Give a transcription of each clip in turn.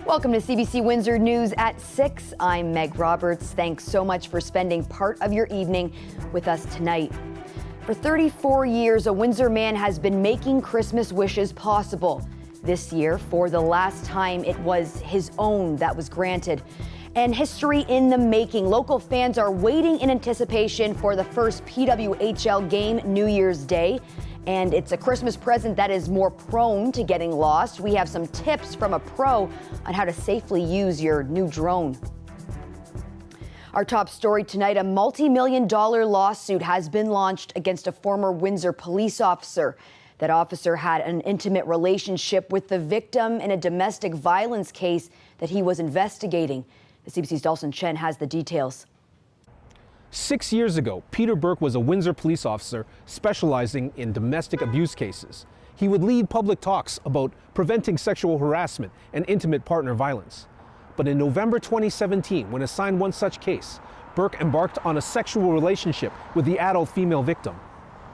Welcome to CBC Windsor News at 6. I'm Meg Roberts. Thanks so much for spending part of your evening with us tonight. For 34 years, a Windsor man has been making Christmas wishes possible. This year, for the last time, it was his own that was granted. And history in the making. Local fans are waiting in anticipation for the first PWHL game New Year's Day. And it's a Christmas present that is more prone to getting lost. We have some tips from a pro on how to safely use your new drone. Our top story tonight, a multi-million-dollar lawsuit has been launched against a former Windsor police officer. That officer had an intimate relationship with the victim in a domestic violence case that he was investigating. The CBC's Dawson Chen has the details. 6 years ago, Peter Burke was a Windsor police officer specializing in domestic abuse cases. He would lead public talks about preventing sexual harassment and intimate partner violence. But in November 2017, when assigned one such case, Burke embarked on a sexual relationship with the adult female victim.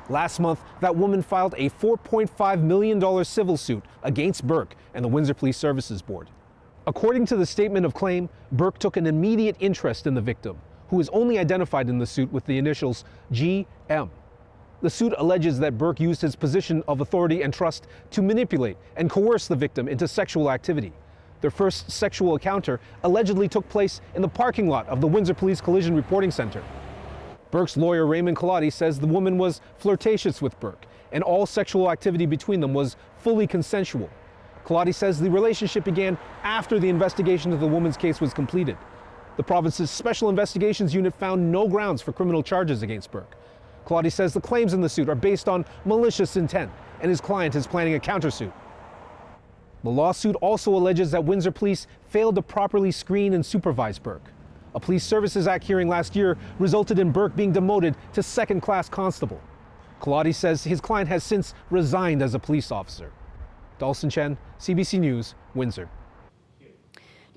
Last month, that woman filed a $4.5 million civil suit against Burke and the Windsor Police Services Board. According to the statement of claim, Burke took an immediate interest in the victim, who is only identified in the suit with the initials GM. The suit alleges that Burke used his position of authority and trust to manipulate and coerce the victim into sexual activity. Their first sexual encounter allegedly took place in the parking lot of the Windsor Police Collision Reporting Center. Burke's lawyer Raymond Collotti says the woman was flirtatious with Burke, and all sexual activity between them was fully consensual. Collotti says the relationship began after the investigation of the woman's case was completed. The province's Special Investigations Unit found no grounds for criminal charges against Burke. Collotti says the claims in the suit are based on malicious intent, and his client is planning a countersuit. The lawsuit also alleges that Windsor Police failed to properly screen and supervise Burke. A Police Services Act hearing last year resulted in Burke being demoted to second-class constable. Collotti says his client has since resigned as a police officer. Dawson Chen, CBC News, Windsor.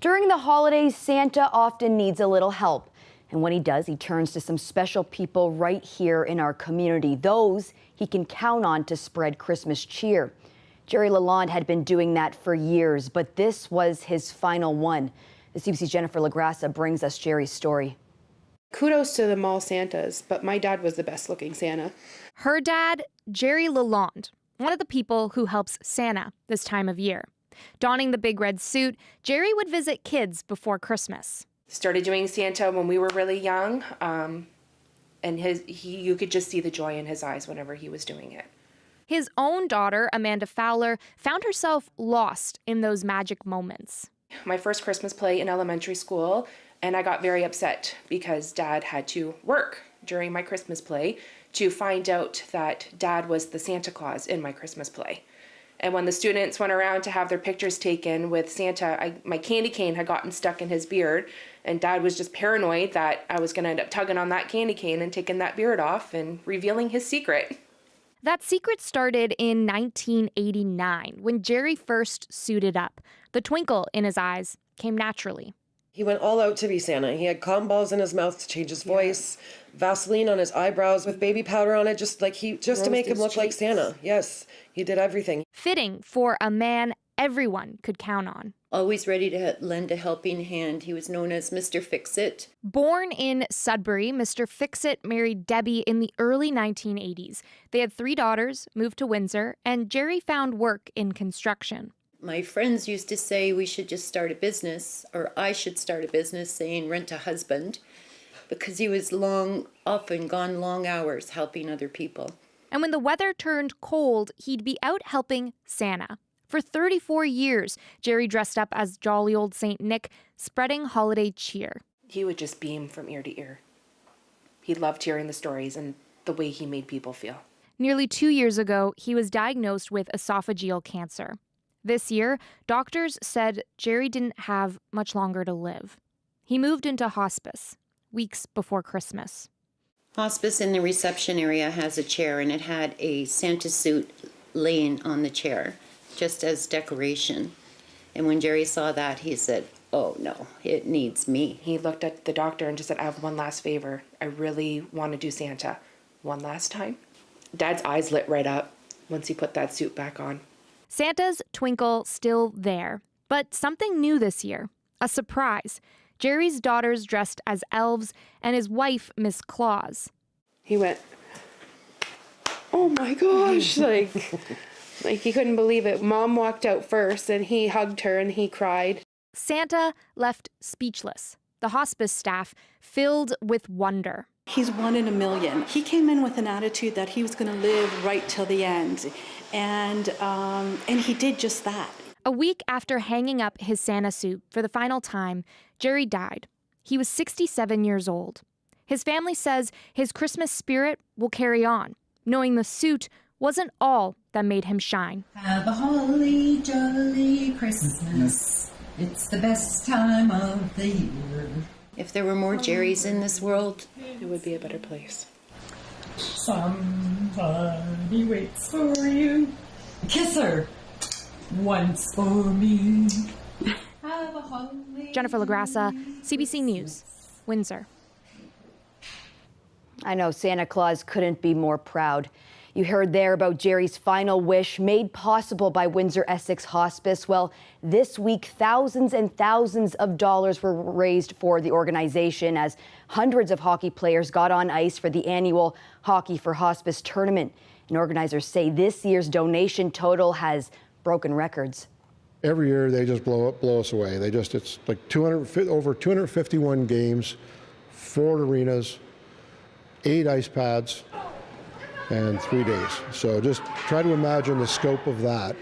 During the holidays, Santa often needs a little help. And when he does, he turns to some special people right here in our community. Those he can count on to spread Christmas cheer. Jerry Lalonde had been doing that for years, but this was his final one. The CBC's Jennifer LaGrassa brings us Jerry's story. Kudos to the mall Santas, but my dad was the best looking Santa. Her dad, Jerry Lalonde, one of the people who helps Santa this time of year. Donning the big red suit, Jerry would visit kids before Christmas. Started doing Santa when we were really young, and you could just see the joy in his eyes whenever he was doing it. His own daughter, Amanda Fowler, found herself lost in those magic moments. My first Christmas play in elementary school, and I got very upset because Dad had to work during my Christmas play to find out that Dad was the Santa Claus in my Christmas play. And when the students went around to have their pictures taken with Santa, my candy cane had gotten stuck in his beard, and Dad was just paranoid that I was going to end up tugging on that candy cane and taking that beard off and revealing his secret. That secret started in 1989 when Jerry first suited up. The twinkle in his eyes came naturally. He went all out to be Santa. He had cotton balls in his mouth to change his voice, Vaseline on his eyebrows with baby powder on it, just to make him look like Santa. Yes, he did everything. Fitting for a man everyone could count on. Always ready to lend a helping hand. He was known as Mr. Fix-It. Born in Sudbury, Mr. Fix-It married Debbie in the early 1980s. They had 3 daughters, moved to Windsor, and Jerry found work in construction. My friends used to say we should just start a business, or I should start a business, saying rent a husband, because he was often gone long hours helping other people. And when the weather turned cold, he'd be out helping Santa. For 34 years, Jerry dressed up as jolly old Saint Nick, spreading holiday cheer. He would just beam from ear to ear. He loved hearing the stories and the way he made people feel. Nearly 2 years ago, he was diagnosed with esophageal cancer. This year, doctors said Jerry didn't have much longer to live. He moved into hospice weeks before Christmas. Hospice in the reception area has a chair, and it had a Santa suit laying on the chair, just as decoration. And when Jerry saw that, he said, "Oh no, it needs me." He looked at the doctor and just said, "I have one last favor. I really want to do Santa one last time." Dad's eyes lit right up once he put that suit back on. Santa's twinkle still there, But something new this year, a surprise. Jerry's daughters dressed as elves and his wife, Miss Claus. He went, oh my gosh, like he couldn't believe it. Mom walked out first and he hugged her and he cried. Santa left speechless. The hospice staff filled with wonder. He's 1 in a million. He came in with an attitude that he was going to live right till the end. And he did just that. A week after hanging up his Santa suit for the final time, Jerry died. He was 67 years old. His family says his Christmas spirit will carry on, knowing the suit wasn't all that made him shine. Have a holly jolly Christmas. It's the best time of the year. If there were more Jerrys in this world, It would be a better place. Somebody waits for you. Kiss her once for me. Have a holly. Jennifer LaGrassa, CBC News, Windsor. I know Santa Claus couldn't be more proud. You heard there about Jerry's final wish made possible by Windsor Essex Hospice. Well, this week, thousands and thousands of dollars were raised for the organization as hundreds of hockey players got on ice for the annual Hockey for Hospice tournament. And organizers say this year's donation total has broken records. Every year they just blow us away. It's like over 251 games, 4 arenas, 8 ice pads, and 3 days. So just try to imagine the scope of that.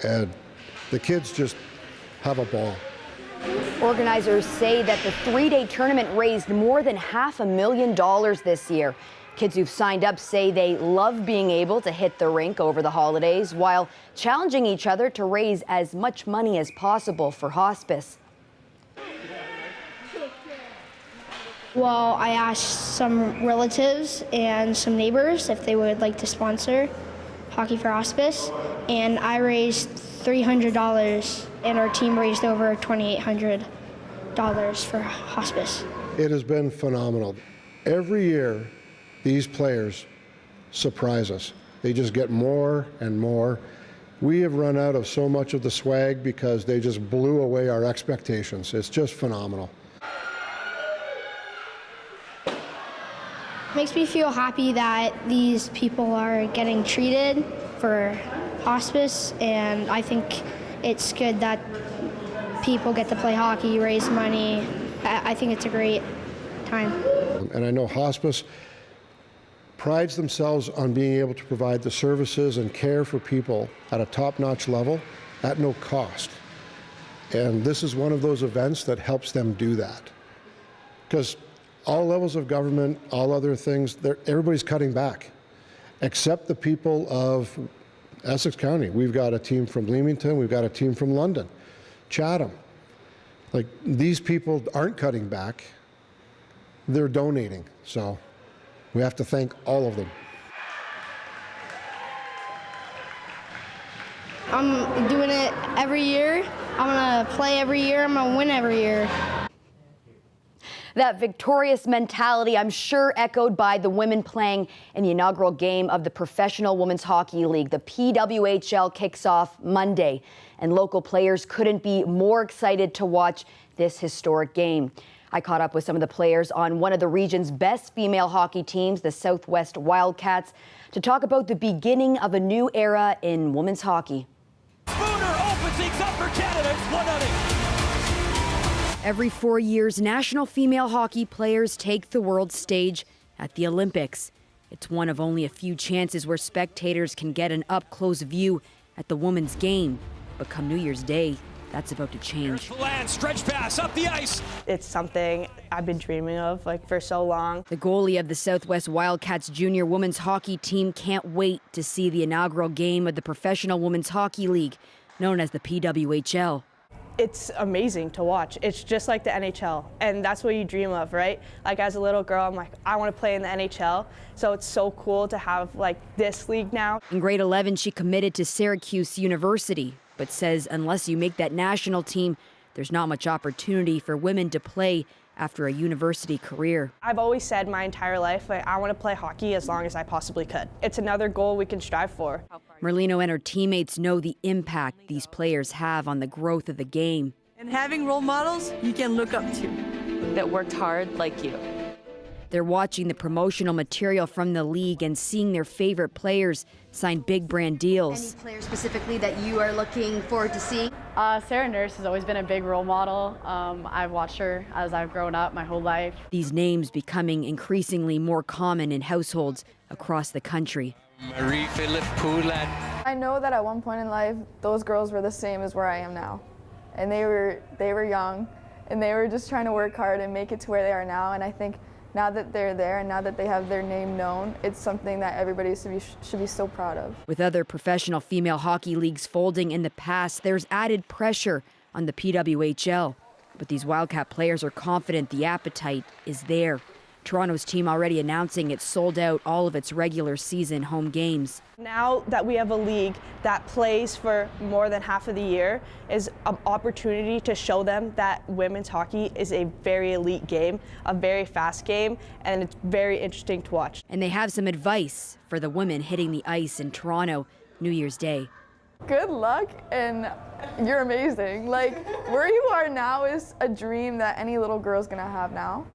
And the kids just have a ball. Organizers say that the 3-day tournament raised more than $500,000 this year. Kids who've signed up say they love being able to hit the rink over the holidays while challenging each other to raise as much money as possible for hospice. Well, I asked some relatives and some neighbors if they would like to sponsor Hockey for Hospice, and I raised $300, and our team raised over $2,800 for hospice. It has been phenomenal. Every year, these players surprise us. They just get more and more. We have run out of so much of the swag because they just blew away our expectations. It's just phenomenal. Makes me feel happy that these people are getting treated for hospice, and I think it's good that people get to play hockey, raise money. I think it's a great time. And I know hospice prides themselves on being able to provide the services and care for people at a top-notch level at no cost. And this is one of those events that helps them do that. Because all levels of government, all other things, everybody's cutting back, except the people of Essex County. We've got a team from Leamington, we've got a team from London, Chatham. Like, these people aren't cutting back, they're donating. So we have to thank all of them. I'm doing it every year. I'm gonna play every year. I'm gonna win every year. That victorious mentality, I'm sure, echoed by the women playing in the inaugural game of the Professional Women's Hockey League. The PWHL kicks off Monday, and local players couldn't be more excited to watch this historic game. I caught up with some of the players on one of the region's best female hockey teams, the Southwest Wildcats, to talk about the beginning of a new era in women's hockey. Spooner opens things up for Canada. It's 1-0. Every 4 years, national female hockey players take the world stage at the Olympics. It's one of only a few chances where spectators can get an up-close view at the women's game. But come New Year's Day, that's about to change. Stretch pass up the ice. It's something I've been dreaming of for so long. The goalie of the Southwest Wildcats junior women's hockey team can't wait to see the inaugural game of the Professional Women's Hockey League, known as the PWHL. It's amazing to watch. It's just like the NHL, and that's what you dream of, right? Like, as a little girl, I'm like, I want to play in the NHL, so it's so cool to have this league now. In grade 11, she committed to Syracuse University, but says unless you make that national team, there's not much opportunity for women to play after a university career. I've always said my entire life, I want to play hockey as long as I possibly could. It's another goal we can strive for. Merlino and her teammates know the impact these players have on the growth of the game. And having role models you can look up to. That worked hard like you. They're watching the promotional material from the league and seeing their favorite players sign big brand deals. Any player specifically that you are looking forward to seeing? Sarah Nurse has always been a big role model. I've watched her as I've grown up my whole life. These names becoming increasingly more common in households across the country. Marie-Philippe Poulin. I know that at one point in life, those girls were the same as where I am now. And they were young, and they were just trying to work hard and make it to where they are now. And I think now that they're there and now that they have their name known, it's something that everybody should be so proud of. With other professional female hockey leagues folding in the past, there's added pressure on the PWHL. But these Wildcat players are confident the appetite is there. Toronto's team already announcing it's sold out all of its regular season home games. Now that we have a league that plays for more than half of the year is an opportunity to show them that women's hockey is a very elite game, a very fast game, and it's very interesting to watch. And they have some advice for the women hitting the ice in Toronto New Year's Day. Good luck, and you're amazing. Like, where you are now is a dream that any little girl's gonna have now.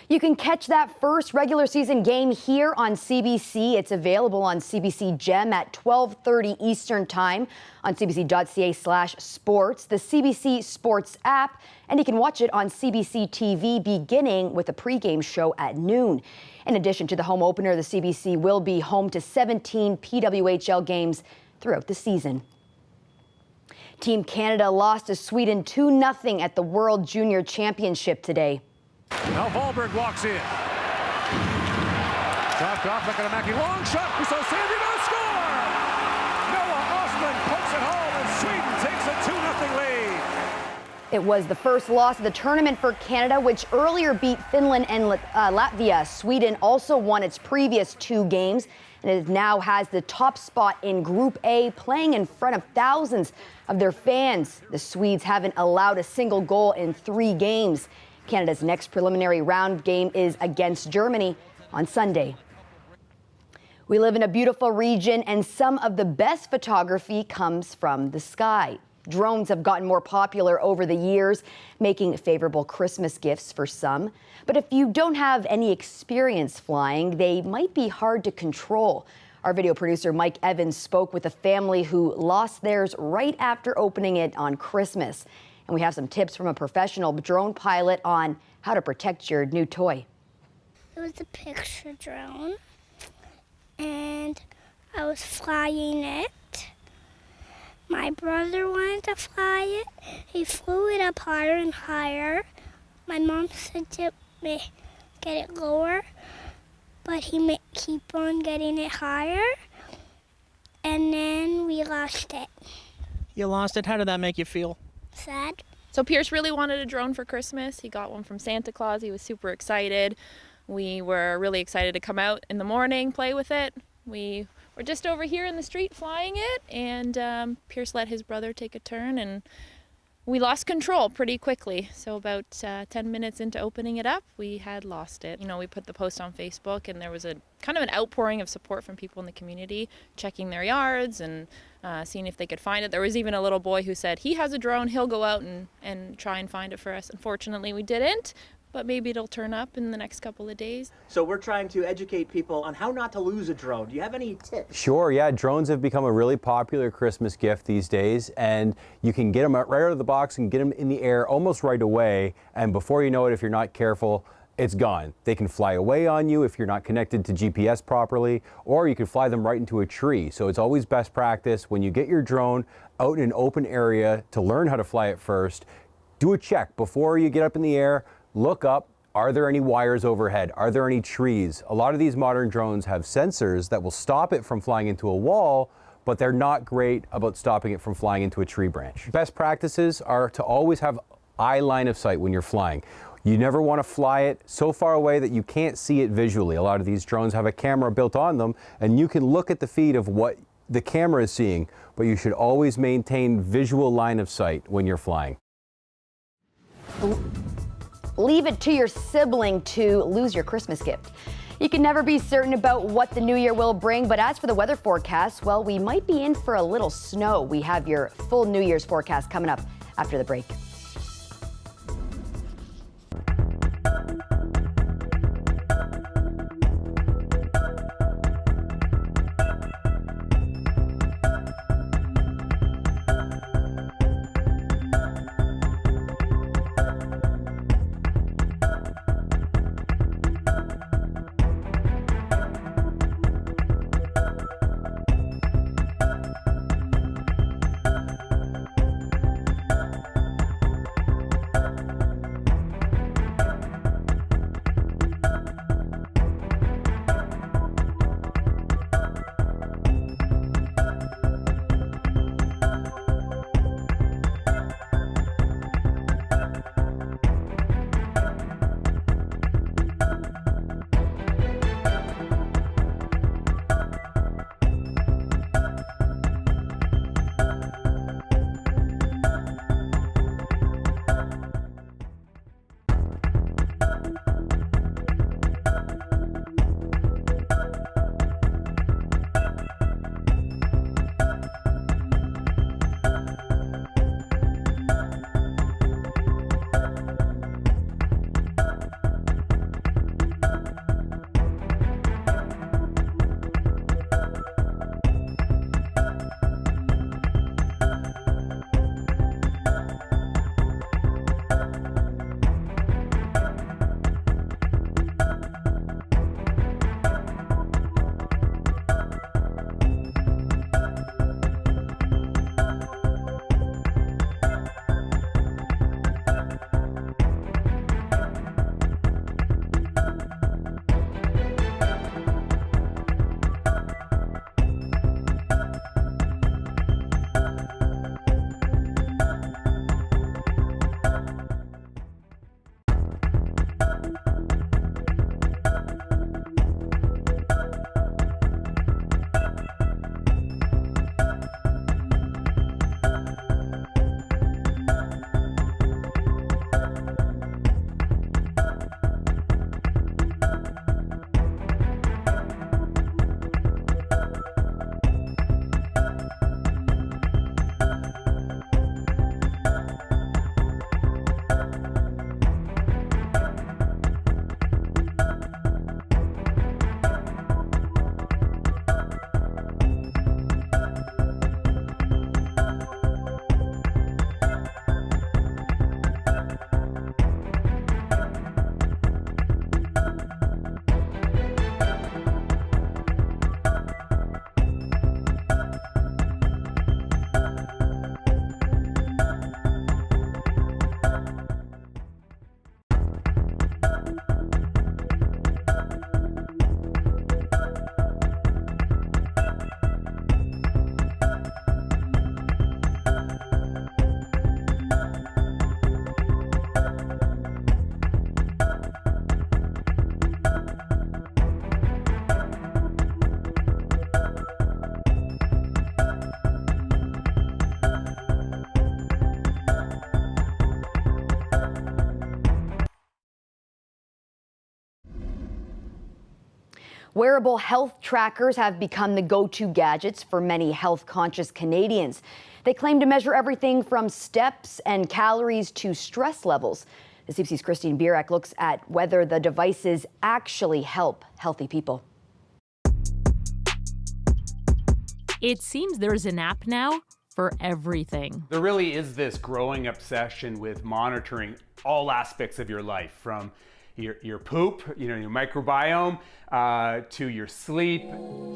You can catch that first regular season game here on CBC. It's available on CBC Gem at 12:30 Eastern Time on cbc.ca/sports, the CBC Sports app, and you can watch it on CBC TV beginning with a pregame show at noon. In addition to the home opener, the CBC will be home to 17 PWHL games throughout the season. Team Canada lost to Sweden 2-0 at the World Junior Championship today. Now Wahlberg walks in. Dropped off, looking at Mackey. Long shot. We saw Sandy now score. Noah Osman pokes it home, and Sweden takes a 2-0 lead. It was the first loss of the tournament for Canada, which earlier beat Finland and Latvia. Sweden also won its previous 2 games, and it now has the top spot in Group A, playing in front of thousands of their fans. The Swedes haven't allowed a single goal in 3 games. Canada's next preliminary round game is against Germany on Sunday. We live in a beautiful region, and some of the best photography comes from the sky. Drones have gotten more popular over the years, making favorable Christmas gifts for some. But if you don't have any experience flying, they might be hard to control. Our video producer Mike Evans spoke with a family who lost theirs right after opening it on Christmas. And we have some tips from a professional drone pilot on how to protect your new toy. It was a picture drone, and I was flying it. My brother wanted to fly it. He flew it up higher and higher. My mom said to me, get it lower, but he may keep on getting it higher, and then we lost it. You lost it? How did that make you feel? Sad. So Pierce really wanted a drone for Christmas. He got one from Santa Claus. He was super excited. We were really excited to come out in the morning, play with it. We were just over here in the street flying it, and Pierce let his brother take a turn, and we lost control pretty quickly. So about 10 minutes into opening it up, we had lost it. You know, we put the post on Facebook, and there was a kind of an outpouring of support from people in the community, checking their yards and seeing if they could find it. There was even a little boy who said he has a drone, he'll go out and try and find it for us. Unfortunately, we didn't, but maybe it'll turn up in the next couple of days. So we're trying to educate people on how not to lose a drone. Do you have any tips? Sure, yeah. Drones have become a really popular Christmas gift these days, and you can get them right out of the box and get them in the air almost right away, and before you know it, if you're not careful, it's gone. They can fly away on you if you're not connected to GPS properly, or you can fly them right into a tree. So it's always best practice when you get your drone out in an open area to learn how to fly it first. Do a check before you get up in the air. Look up, are there any wires overhead? Are there any trees? A lot of these modern drones have sensors that will stop it from flying into a wall, but they're not great about stopping it from flying into a tree branch. Best practices are to always have eye line of sight when you're flying. You never want to fly it so far away that you can't see it visually. A lot of these drones have a camera built on them, and you can look at the feed of what the camera is seeing, but you should always maintain visual line of sight when you're flying. Leave it to your sibling to lose your Christmas gift. You can never be certain about what the new year will bring, but as for the weather forecast, well, we might be in for a little snow. We have your full New Year's forecast coming up after the break. Wearable health trackers have become the go-to gadgets for many health-conscious Canadians. They claim to measure everything from steps and calories to stress levels. The CBC's Christine Burek looks at whether the devices actually help healthy people. It seems there's an app now for everything. There really is this growing obsession with monitoring all aspects of your life, from your poop, your microbiome, to your sleep.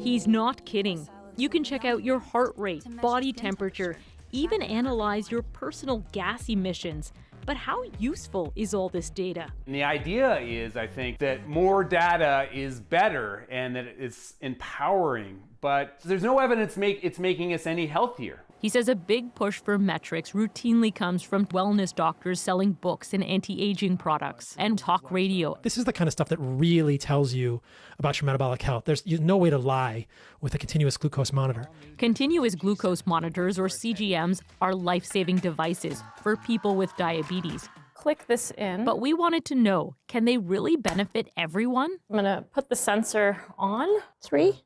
He's not kidding. You can check out your heart rate, body temperature, even analyze your personal gas emissions. But how useful is all this data? And the idea is, I think, that more data is better and that it's empowering, but there's no evidence it's making us any healthier. He says a big push for metrics routinely comes from wellness doctors selling books and anti-aging products and talk radio. This is the kind of stuff that really tells you about your metabolic health. There's no way to lie with a continuous glucose monitor. Continuous glucose monitors, or CGMs, are life-saving devices for people with diabetes. click this in. But we wanted to know, can they really benefit everyone? I'm gonna put the sensor on. 3,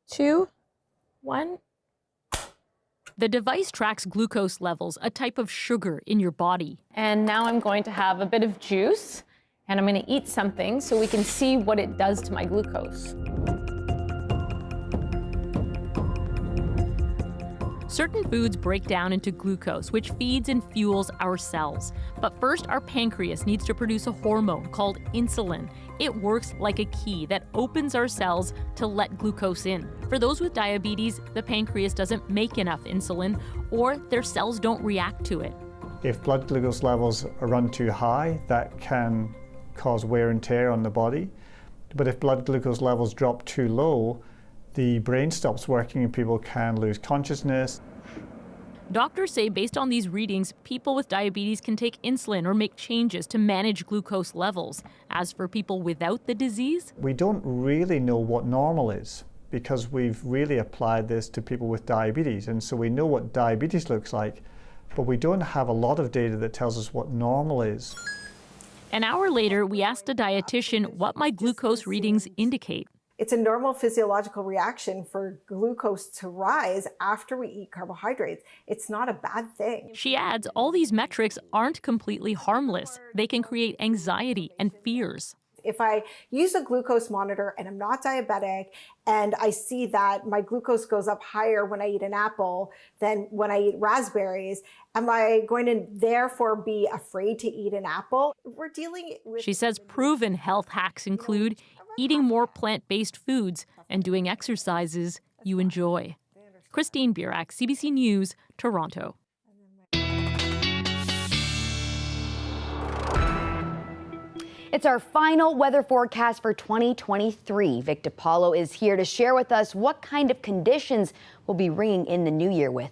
2, 1. The device tracks glucose levels, a type of sugar in your body. And now I'm going to have a bit of juice, and I'm gonna eat something so we can see what it does to my glucose. Certain foods break down into glucose, which feeds and fuels our cells. But first, our pancreas needs to produce a hormone called insulin. It works like a key that opens our cells to let glucose in. For those with diabetes, the pancreas doesn't make enough insulin, or their cells don't react to it. If blood glucose levels run too high, that can cause wear and tear on the body. But if blood glucose levels drop too low, the brain stops working and people can lose consciousness. Doctors say based on these readings, people with diabetes can take insulin or make changes to manage glucose levels. As for people without the disease, we don't really know what normal is because we've really applied this to people with diabetes. And so we know what diabetes looks like, but we don't have a lot of data that tells us what normal is. An hour later, we asked a dietitian what my glucose readings indicate. It's a normal physiological reaction for glucose to rise after we eat carbohydrates. It's not a bad thing. She adds, all these metrics aren't completely harmless. They can create anxiety and fears. If I use a glucose monitor and I'm not diabetic and I see that my glucose goes up higher when I eat an apple than when I eat raspberries, am I going to therefore be afraid to eat an apple? We're dealing with... She says proven health hacks include eating more plant-based foods and doing exercises you enjoy. Christine Burak, CBC News, Toronto. It's our final weather forecast for 2023. Vic DiPaolo is here to share with us what kind of conditions we'll be ringing in the new year with.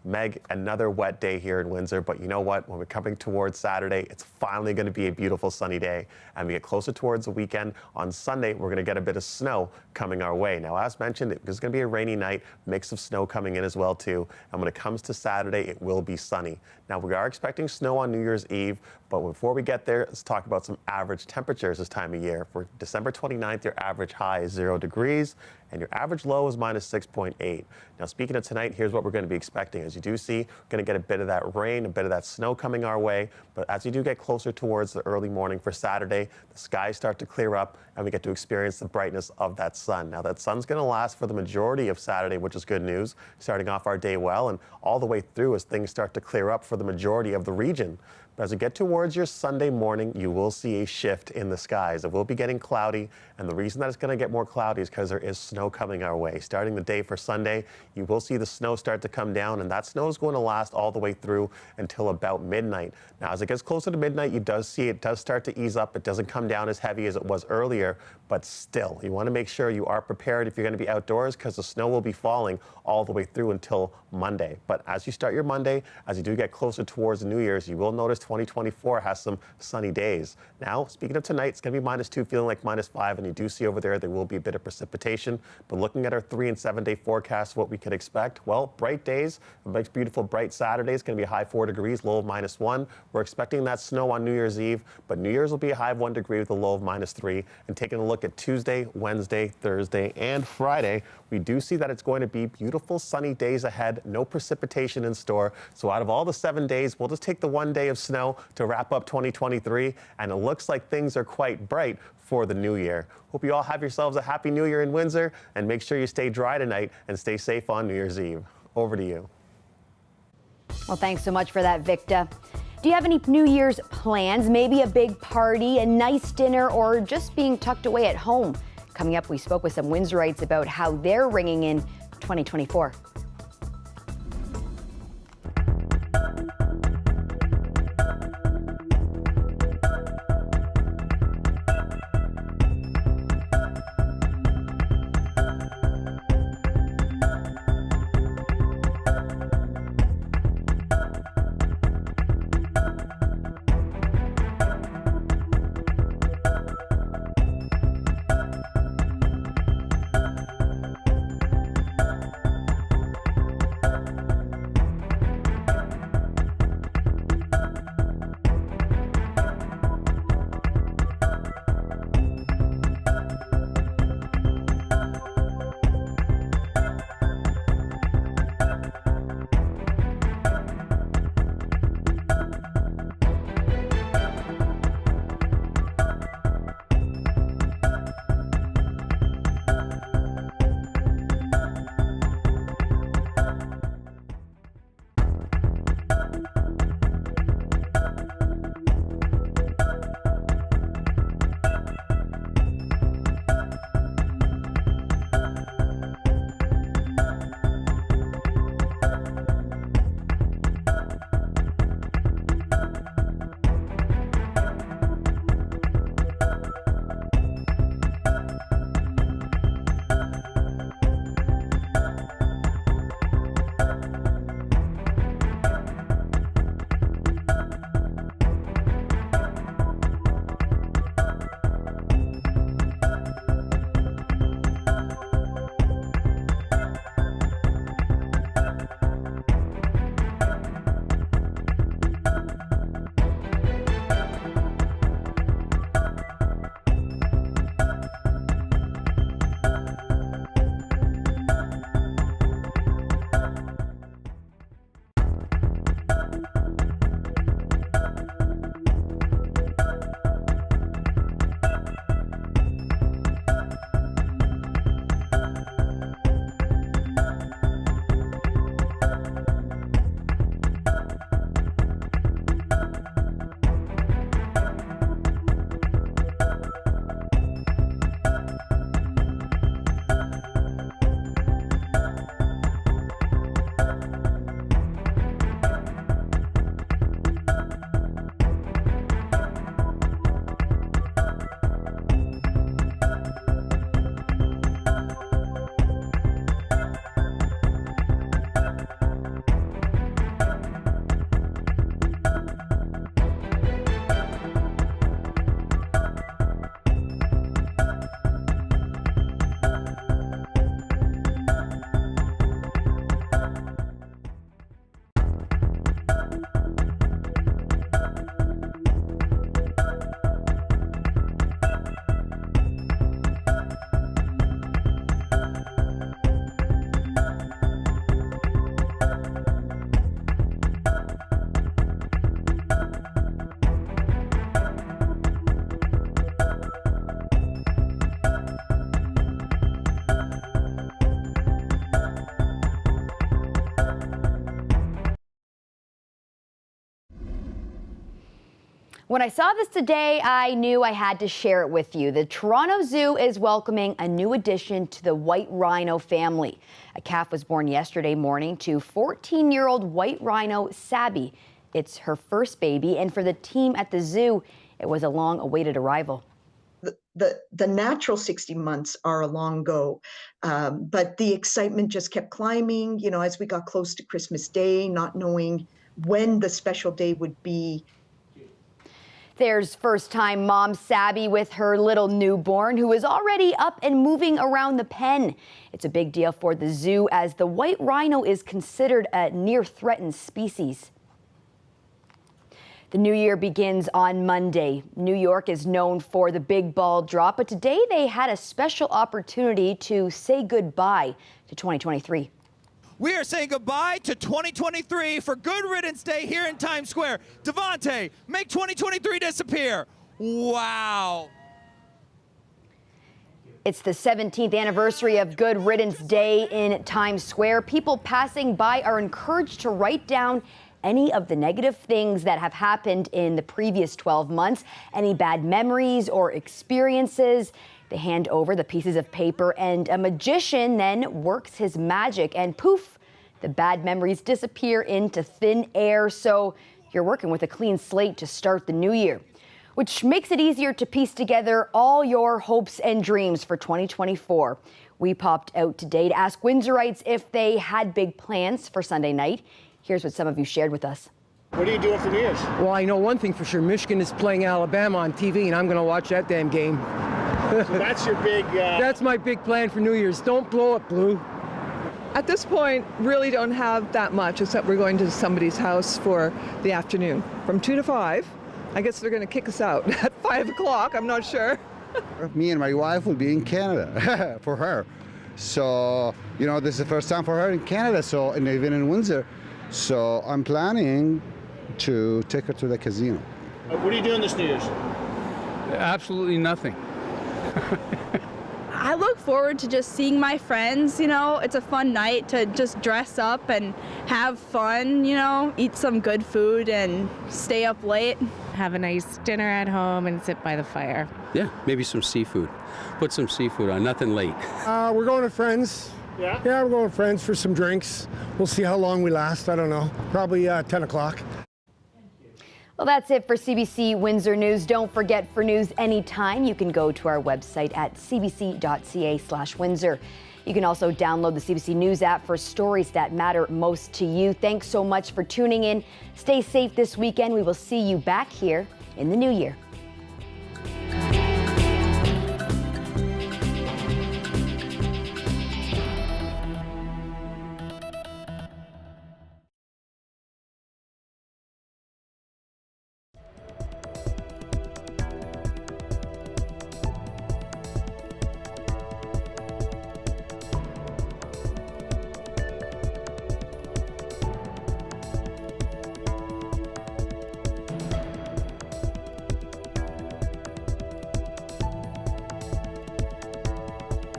Meg, another wet day here in Windsor, but you know what? When we're coming towards Saturday, it's finally going to be a beautiful sunny day. And we get closer towards the weekend. On Sunday, we're going to get a bit of snow coming our way. Now, as mentioned, it's going to be a rainy night, mix of snow coming in as well, too. And when it comes to Saturday, it will be sunny. Now, we are expecting snow on New Year's Eve, but before we get there, let's talk about some average temperatures this time of year. For December 29th, your average high is 0 degrees, and your average low is -6.8. Now, speaking of tonight, here's what we're going to be expecting. As you do see, we're going to get a bit of that rain, a bit of that snow coming our way. But as you do get closer towards the early morning for Saturday, the skies start to clear up, and we get to experience the brightness of that sun. Now, that sun's going to last for the majority of Saturday, which is good news, starting off our day well, and all the way through as things start to clear up for the majority of the region. But as we get towards your Sunday morning, you will see a shift in the skies. It will be getting cloudy, and the reason that it's going to get more cloudy is because there is snow coming our way. Starting the day for Sunday, you will see the snow start to come down, and that snow is going to last all the way through until about midnight. Now, as it gets closer to midnight, you does see it does start to ease up. It doesn't come down as heavy as it was earlier, but still, you want to make sure you are prepared if you're going to be outdoors because the snow will be falling all the way through until Monday. But as you start your Monday, as you do get closer towards the New Year's, you will notice 2024 has some sunny days. Now, speaking of tonight, it's going to be -2, feeling like -5, and you do see over there will be a bit of precipitation. But looking at our 3- and 7-day forecast, what we could expect, well, bright days, a nice, beautiful, bright Saturday. It's going to be a high 4 degrees, low of -1. We're expecting that snow on New Year's Eve, but New Year's will be a high of 1 degree with a low of -3. And taking a look at Tuesday, Wednesday, Thursday, and Friday, we do see that it's going to be beautiful, sunny days ahead, no precipitation in store. So out of all the 7 days, we'll just take the 1 day of snow to wrap up 2023, and it looks like things are quite bright for the new year. Hope you all have yourselves a happy new year in Windsor, and make sure you stay dry tonight and stay safe on New Year's Eve. Over to you. Well, thanks so much for that, Victor. Do you have any New Year's plans? Maybe a big party, a nice dinner, or just being tucked away at home? Coming up, we spoke with some Windsorites about how they're ringing in 2024. When I saw this today, I knew I had to share it with you. The Toronto Zoo is welcoming a new addition to the white rhino family. A calf was born yesterday morning to 14-year-old white rhino Sabby. It's her first baby, and for the team at the zoo, it was a long-awaited arrival. The natural 60 months are a long go, but the excitement just kept climbing, you know, as we got close to Christmas Day, not knowing when the special day would be. There's first-time mom Sabby with her little newborn, who is already up and moving around the pen. It's a big deal for the zoo, as the white rhino is considered a near-threatened species. The new year begins on Monday. New York is known for the big ball drop, but today they had a special opportunity to say goodbye to 2023. We are saying goodbye to 2023 for Good Riddance Day here in Times Square. Devontae, make 2023 disappear. Wow. It's the 17th anniversary of Good Riddance Day in Times Square. People passing by are encouraged to write down any of the negative things that have happened in the previous 12 months, any bad memories or experiences. They hand over the pieces of paper, and a magician then works his magic, and poof, the bad memories disappear into thin air. So you're working with a clean slate to start the new year, which makes it easier to piece together all your hopes and dreams for 2024. We popped out today to ask Windsorites if they had big plans for Sunday night. Here's what some of you shared with us. What are you doing for New Year's? Well, I know one thing for sure. Michigan is playing Alabama on TV, and I'm going to watch that damn game. So that's your big... That's my big plan for New Year's. Don't blow it, Blue. At this point, really don't have that much, except we're going to somebody's house for the afternoon. From 2 to 5. I guess they're going to kick us out at 5 o'clock. I'm not sure. Me and my wife will be in Canada for her. So, you know, this is the first time for her in Canada, so, and even in Windsor. So I'm planning to take her to the casino. What are you doing this New Year's? Absolutely nothing. I look forward to just seeing my friends, you know. It's a fun night to just dress up and have fun, you know, eat some good food and stay up late. Have a nice dinner at home and sit by the fire. Yeah, maybe some seafood. Put some seafood on, nothing late. We're going to friends. Yeah? Yeah, we're going with friends for some drinks. We'll see how long we last. I don't know. Probably 10 o'clock. Well, that's it for CBC Windsor News. Don't forget, for news anytime, you can go to our website at cbc.ca/Windsor. You can also download the CBC News app for stories that matter most to you. Thanks so much for tuning in. Stay safe this weekend. We will see you back here in the new year.